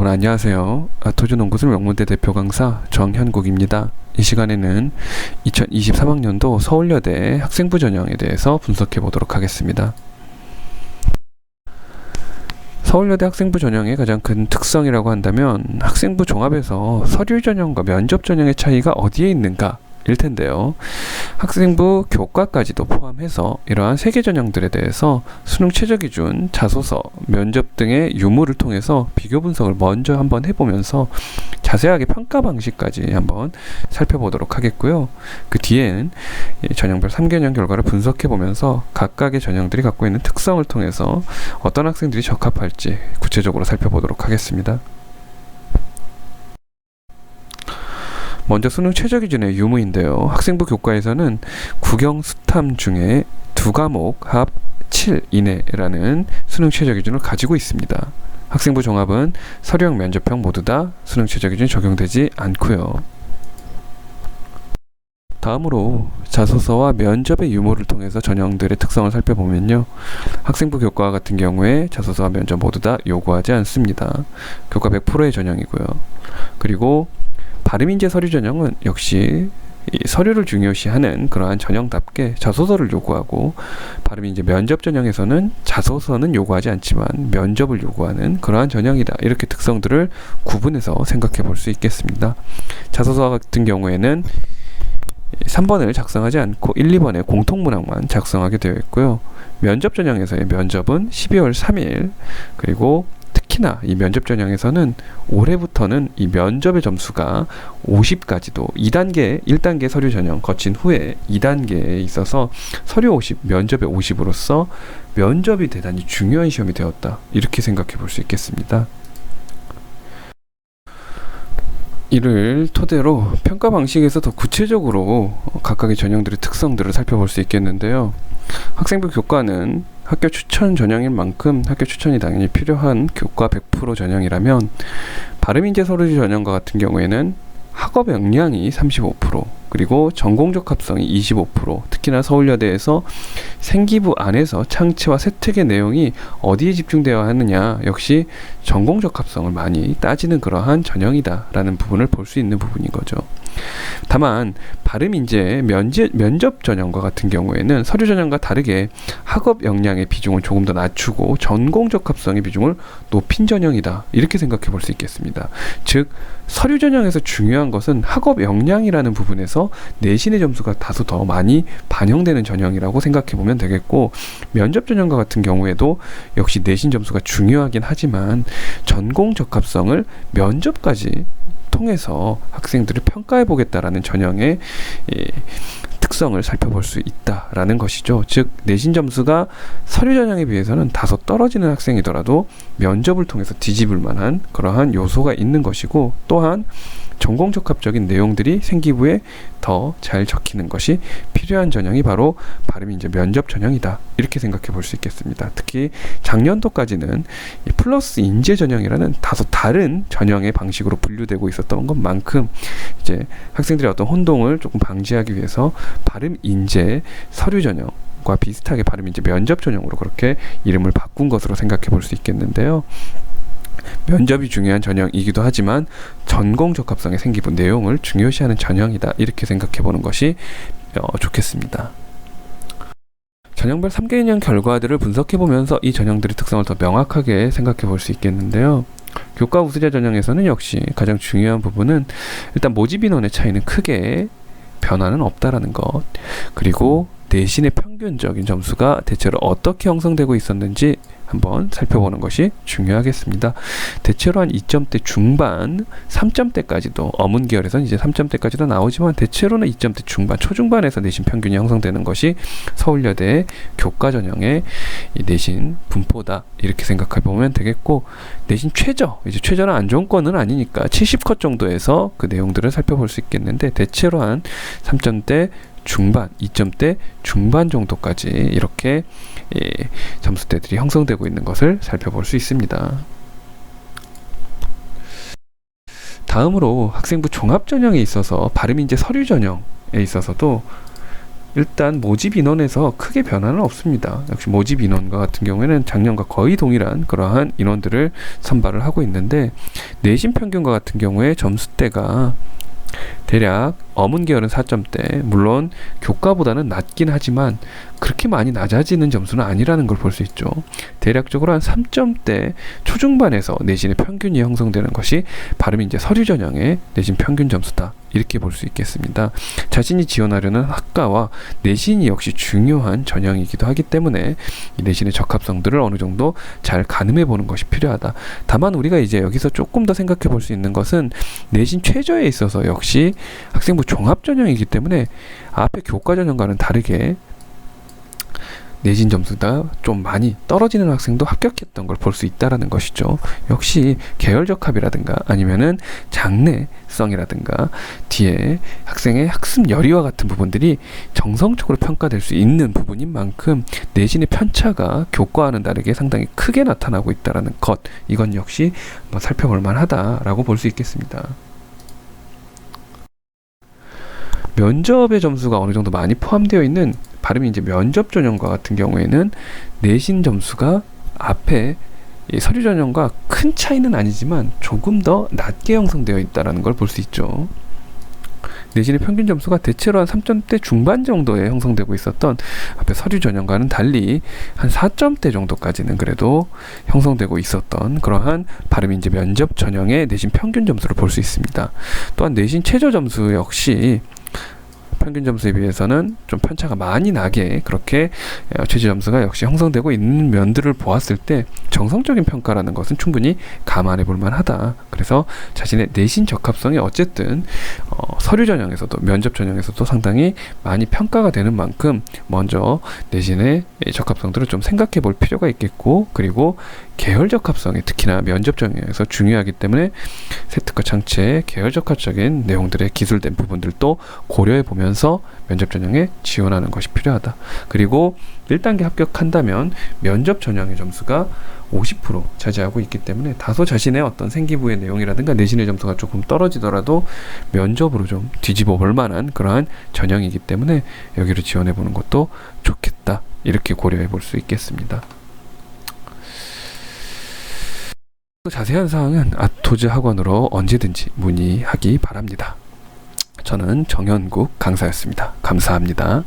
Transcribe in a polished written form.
여러분 안녕하세요. 아토주농구술 명문대 대표 강사 정현국입니다. 이 시간에는 2023학년도 서울여대 학생부 전형에 대해서 분석해 보도록 하겠습니다. 서울여대 학생부 전형의 가장 큰 특성이라고 한다면 학생부 종합에서 서류 전형과 면접 전형의 차이가 어디에 있는가 일 텐데요. 학생부 교과까지도 포함해서 이러한 세 개 전형들에 대해서 수능 최저 기준, 자소서, 면접 등의 유무를 통해서 비교 분석을 먼저 한번 해보면서 자세하게 평가 방식까지 한번 살펴보도록 하겠고요. 그 뒤엔 전형별 3개년 결과를 분석해보면서 각각의 전형들이 갖고 있는 특성을 통해서 어떤 학생들이 적합할지 구체적으로 살펴보도록 하겠습니다. 먼저 수능 최저 기준의 유무인데요. 학생부 교과에서는 국영 수탐 중에 2과목 합 7 이내라는 수능 최저 기준을 가지고 있습니다. 학생부 종합은 서류형 면접형 모두 다 수능 최저 기준이 적용되지 않고요. 다음으로 자소서와 면접의 유무를 통해서 전형들의 특성을 살펴보면요. 학생부 교과 같은 경우에 자소서와 면접 모두 다 요구하지 않습니다. 교과 100%의 전형이고요. 그리고 발음인재 서류 전형은 역시 이 서류를 중요시하는 그러한 전형답게 자소서를 요구하고, 발음인재 면접 전형에서는 자소서는 요구하지 않지만 면접을 요구하는 그러한 전형이다. 이렇게 특성들을 구분해서 생각해 볼 수 있겠습니다. 자소서 같은 경우에는 3번을 작성하지 않고 1, 2번의 공통문항만 작성하게 되어 있고요. 면접 전형에서의 면접은 12월 3일, 그리고 특히나 이 면접 전형에서는 올해부터는 이 면접의 점수가 50까지도 2단계, 1단계 서류 전형 거친 후에 2단계에 있어서 서류 50, 면접의 50으로서 면접이 대단히 중요한 시험이 되었다. 이렇게 생각해 볼 수 있겠습니다. 이를 토대로 평가 방식에서 더 구체적으로 각각의 전형들의 특성들을 살펴볼 수 있겠는데요. 학생부 교과는 학교 추천 전형인 만큼 학교 추천이 당연히 필요한 교과 100% 전형이라면, 발음인재 서류 전형과 같은 경우에는 학업 역량이 35%, 그리고 전공적 합성이 25%, 특히나 서울여대에서 생기부 안에서 창치와 세특의 내용이 어디에 집중되어야 하느냐, 역시 전공적 합성을 많이 따지는 그러한 전형이다 라는 부분을 볼 수 있는 부분인 거죠. 다만 발음인재 면접 전형과 같은 경우에는 서류 전형과 다르게 학업 역량의 비중을 조금 더 낮추고 전공적 합성의 비중을 높인 전형이다. 이렇게 생각해 볼 수 있겠습니다. 즉 서류 전형에서 중요한 것은 학업 역량이라는 부분에서 내신의 점수가 다소 더 많이 반영되는 전형이라고 생각해 보면 되겠고, 면접 전형과 같은 경우에도 역시 내신 점수가 중요하긴 하지만 전공 적합성을 면접까지 통해서 학생들을 평가해 보겠다라는 전형의 특성을 살펴볼 수 있다라는 것이죠. 즉 내신 점수가 서류 전형에 비해서는 다소 떨어지는 학생이더라도 면접을 통해서 뒤집을 만한 그러한 요소가 있는 것이고, 또한 전공적합적인 내용들이 생기부에 더 잘 적히는 것이 필요한 전형이 바로 발음인재 면접 전형이다. 이렇게 생각해 볼 수 있겠습니다. 특히 작년도까지는 이 플러스 인재 전형이라는 다소 다른 전형의 방식으로 분류되고 있었던 것만큼 이제 학생들의 어떤 혼동을 조금 방지하기 위해서 발음인재 서류 전형과 비슷하게 발음인재 면접 전형으로 그렇게 이름을 바꾼 것으로 생각해 볼 수 있겠는데요. 면접이 중요한 전형이기도 하지만 전공 적합성의 생기부 내용을 중요시하는 전형이다. 이렇게 생각해 보는 것이 좋겠습니다. 전형별 3개년 결과들을 분석해 보면서 이 전형들의 특성을 더 명확하게 생각해 볼 수 있겠는데요. 교과 우수자 전형에서는 역시 가장 중요한 부분은 일단 모집 인원의 차이는 크게 변화는 없다라는 것, 그리고 내신의 평균적인 점수가 대체로 어떻게 형성되고 있었는지 한번 살펴보는 것이 중요하겠습니다. 대체로 한 2점대 중반, 3점대까지도 어문 계열에서는 이제 3점대까지도 나오지만 대체로는 2점대 중반, 초중반에서 내신 평균이 형성되는 것이 서울여대 교과 전형의 내신 분포다. 이렇게 생각해 보면 되겠고, 내신 최저, 이제 최저는 안 좋은 거는 아니니까 70컷 정도에서 그 내용들을 살펴볼 수 있겠는데, 대체로 한 3점대 중반, 2점대 중반 정도까지 이렇게 점수대들이 형성되고 있는 것을 살펴볼 수 있습니다. 다음으로 학생부 종합 전형에 있어서 발음인재 서류 전형에 있어서도 일단 모집 인원에서 크게 변화는 없습니다. 역시 모집 인원과 같은 경우에는 작년과 거의 동일한 그러한 인원들을 선발을 하고 있는데, 내신 평균과 같은 경우에 점수대가 대략 어문 계열은 4점대, 물론 교과보다는 낮긴 하지만 그렇게 많이 낮아지는 점수는 아니라는 걸 볼 수 있죠. 대략적으로 한 3점대 초중반에서 내신의 평균이 형성되는 것이 발음이 이제 서류 전형의 내신 평균 점수다, 이렇게 볼 수 있겠습니다. 자신이 지원하려는 학과와 내신이 역시 중요한 전형이기도 하기 때문에 이 내신의 적합성들을 어느 정도 잘 가늠해 보는 것이 필요하다. 다만 우리가 이제 여기서 조금 더 생각해 볼 수 있는 것은, 내신 최저에 있어서 역시 학생부 종합 전형이기 때문에 앞에 교과 전형과는 다르게 내신 점수가 좀 많이 떨어지는 학생도 합격했던 걸 볼 수 있다라는 것이죠. 역시 계열 적합이라든가 아니면은 장래성이라든가 뒤에 학생의 학습 열의와 같은 부분들이 정성적으로 평가될 수 있는 부분인 만큼 내신의 편차가 교과와는 다르게 상당히 크게 나타나고 있다라는 것, 이건 역시 한번 살펴볼 만하다라고 볼 수 있겠습니다. 면접의 점수가 어느 정도 많이 포함되어 있는 발음이 이제 면접 전형과 같은 경우에는 내신 점수가 앞에 이 서류 전형과 큰 차이는 아니지만 조금 더 낮게 형성되어 있다는 걸 볼 수 있죠. 내신의 평균 점수가 대체로 한 3점대 중반 정도에 형성되고 있었던 앞에 서류 전형과는 달리 한 4점대 정도까지는 그래도 형성되고 있었던 그러한 발음이 이제 면접 전형의 내신 평균 점수를 볼 수 있습니다. 또한 내신 최저 점수 역시 평균 점수에 비해서는 좀 편차가 많이 나게 그렇게 최저 점수가 역시 형성되고 있는 면들을 보았을 때 정성적인 평가라는 것은 충분히 감안해 볼 만하다. 그래서 자신의 내신 적합성이 어쨌든 서류 전형에서도 면접 전형에서도 상당히 많이 평가가 되는 만큼 먼저 내신의 적합성들을 좀 생각해 볼 필요가 있겠고, 그리고 계열 적합성이 특히나 면접 전형에서 중요하기 때문에 세특과 창체 계열 적합적인 내용들의 기술된 부분들도 고려해 보면서 면접 전형에 지원하는 것이 필요하다. 그리고 1단계 합격한다면 면접 전형의 점수가 50% 차지하고 있기 때문에 다소 자신의 어떤 생기부의 내용이라든가 내신의 점수가 조금 떨어지더라도 면접으로 좀 뒤집어 볼 만한 그러한 전형이기 때문에 여기를 지원해 보는 것도 좋겠다, 이렇게 고려해 볼 수 있겠습니다. 자세한 사항은 아토즈 학원으로 언제든지 문의하기 바랍니다. 저는 정현국 강사였습니다. 감사합니다.